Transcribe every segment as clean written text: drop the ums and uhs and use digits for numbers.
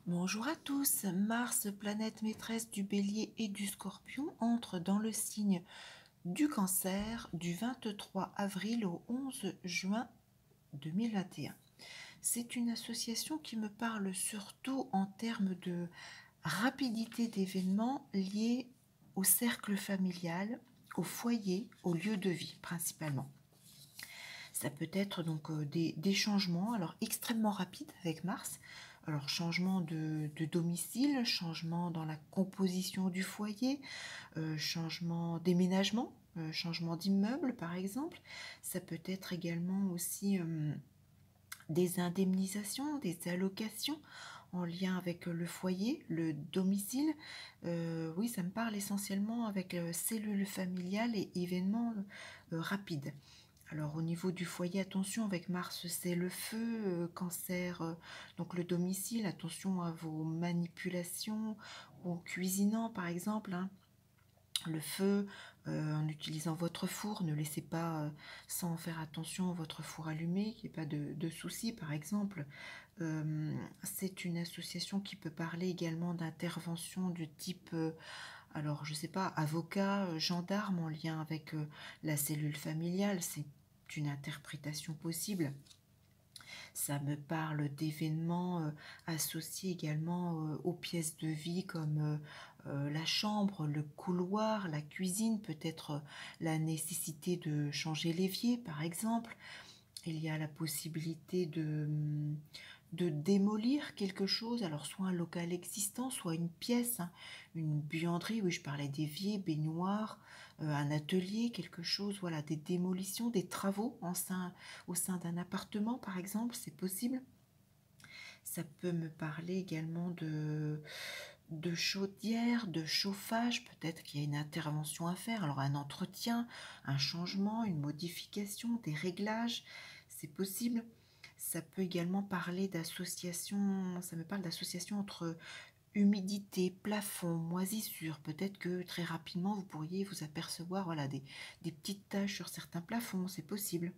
Bonjour à tous, Mars, planète maîtresse du Bélier et du Scorpion, entre dans le signe du Cancer du 23 avril au 11 juin 2021. C'est une association qui me parle surtout en termes de rapidité d'événements liés au cercle familial, au foyer, au lieu de vie principalement. Ça peut être donc des changements, alors extrêmement rapides avec Mars. Alors changement de domicile, changement dans la composition du foyer, changement déménagement, changement d'immeuble par exemple. Ça peut être également aussi des indemnisations, des allocations en lien avec le foyer, le domicile. Oui, ça me parle essentiellement avec cellules familiales et événements rapides. Alors au niveau du foyer, attention avec Mars, c'est le feu, Cancer, donc le domicile, attention à vos manipulations ou en cuisinant par exemple, hein. Le feu, en utilisant votre four, ne laissez pas, sans faire attention, votre four allumé, qu'il n'y ait pas de soucis par exemple. C'est une association qui peut parler également d'intervention du type, alors je ne sais pas, avocat, gendarme en lien avec la cellule familiale, c'est une interprétation possible. Ça me parle d'événements associés également aux pièces de vie comme la chambre, le couloir, la cuisine, peut-être la nécessité de changer l'évier par exemple. Il y a la possibilité de démolir quelque chose, alors soit un local existant, soit une pièce, hein, une buanderie, oui je parlais d'évier, baignoire, un atelier, quelque chose, voilà, des démolitions, des travaux au sein d'un appartement par exemple, c'est possible. Ça peut me parler également de chaudière, de chauffage, peut-être qu'il y a une intervention à faire, alors un entretien, un changement, une modification, des réglages, c'est possible. Ça peut également parler d'association, ça me parle d'association entre humidité, plafond, moisissure. Peut-être que très rapidement vous pourriez vous apercevoir, voilà, des petites taches sur certains plafonds, c'est possible.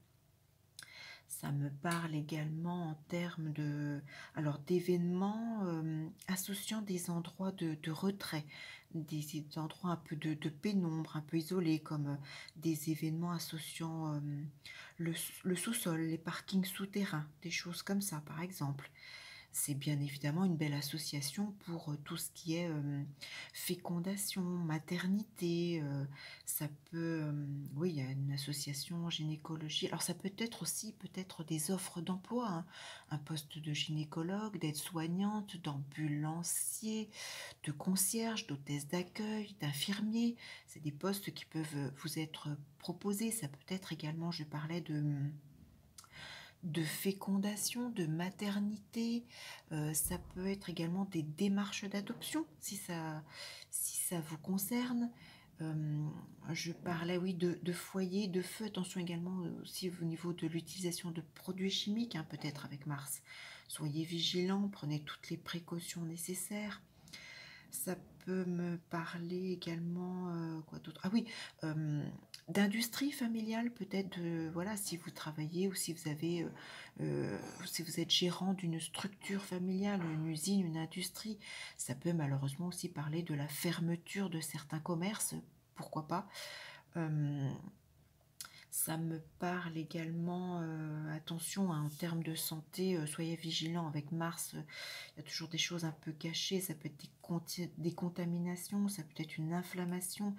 Ça me parle également en termes alors d'événements associant des endroits de retrait, des endroits un peu de pénombre, un peu isolés, comme des événements associant le sous-sol, les parkings souterrains, des choses comme ça par exemple. C'est bien évidemment une belle association pour tout ce qui est fécondation, maternité. Ça peut, oui, il y a une association gynécologie. Alors ça peut être aussi peut-être des offres d'emploi, hein. Un poste de gynécologue, d'aide-soignante, d'ambulancier, de concierge, d'hôtesse d'accueil, d'infirmier. C'est des postes qui peuvent vous être proposés. Ça peut être également, je parlais de fécondation, de maternité. Ça peut être également des démarches d'adoption, si ça vous concerne. Je parlais, oui, de foyer, de feu. Attention également aussi au niveau de l'utilisation de produits chimiques, hein, peut-être avec Mars. Soyez vigilants, prenez toutes les précautions nécessaires. Ça peut me parler également, quoi d'autre? Ah oui, d'industrie familiale peut-être, voilà, si vous travaillez ou si vous avez, si vous êtes gérant d'une structure familiale, une usine, une industrie. Ça peut malheureusement aussi parler de la fermeture de certains commerces, pourquoi pas. Ça me parle également, attention, hein, en termes de santé, soyez vigilants avec Mars, il y a toujours des choses un peu cachées, ça peut être des contaminations, ça peut être une inflammation.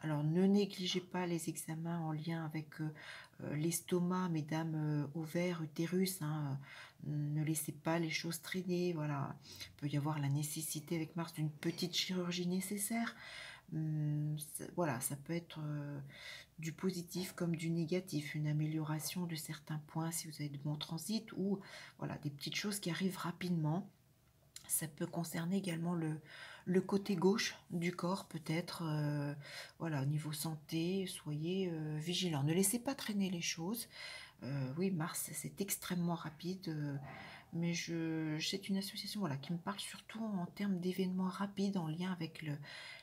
Alors ne négligez pas les examens en lien avec l'estomac, mesdames, ovaires, utérus, hein, ne laissez pas les choses traîner, voilà. Il peut y avoir la nécessité avec Mars d'une petite chirurgie nécessaire. Voilà, ça peut être du positif comme du négatif, une amélioration de certains points si vous avez de bons transits ou voilà, des petites choses qui arrivent rapidement. Ça peut concerner également le côté gauche du corps peut-être. Voilà, au niveau santé, soyez vigilants. Ne laissez pas traîner les choses. Oui, Mars, c'est extrêmement rapide. mais c'est une association voilà, qui me parle surtout en termes d'événements rapides en lien avec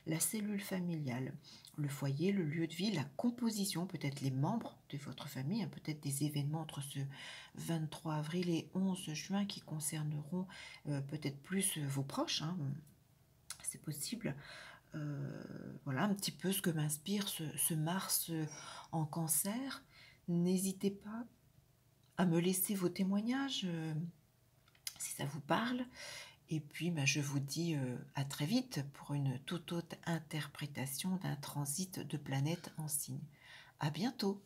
la cellule familiale, le foyer, le lieu de vie, la composition, peut-être les membres de votre famille, hein, peut-être des événements entre ce 23 avril et 11 juin qui concerneront peut-être plus vos proches, hein, c'est possible. Voilà un petit peu ce que m'inspire ce Mars en Cancer. N'hésitez pas à me laisser vos témoignages si ça vous parle. Et puis, je vous dis à très vite pour une toute autre interprétation d'un transit de planète en signe. À bientôt!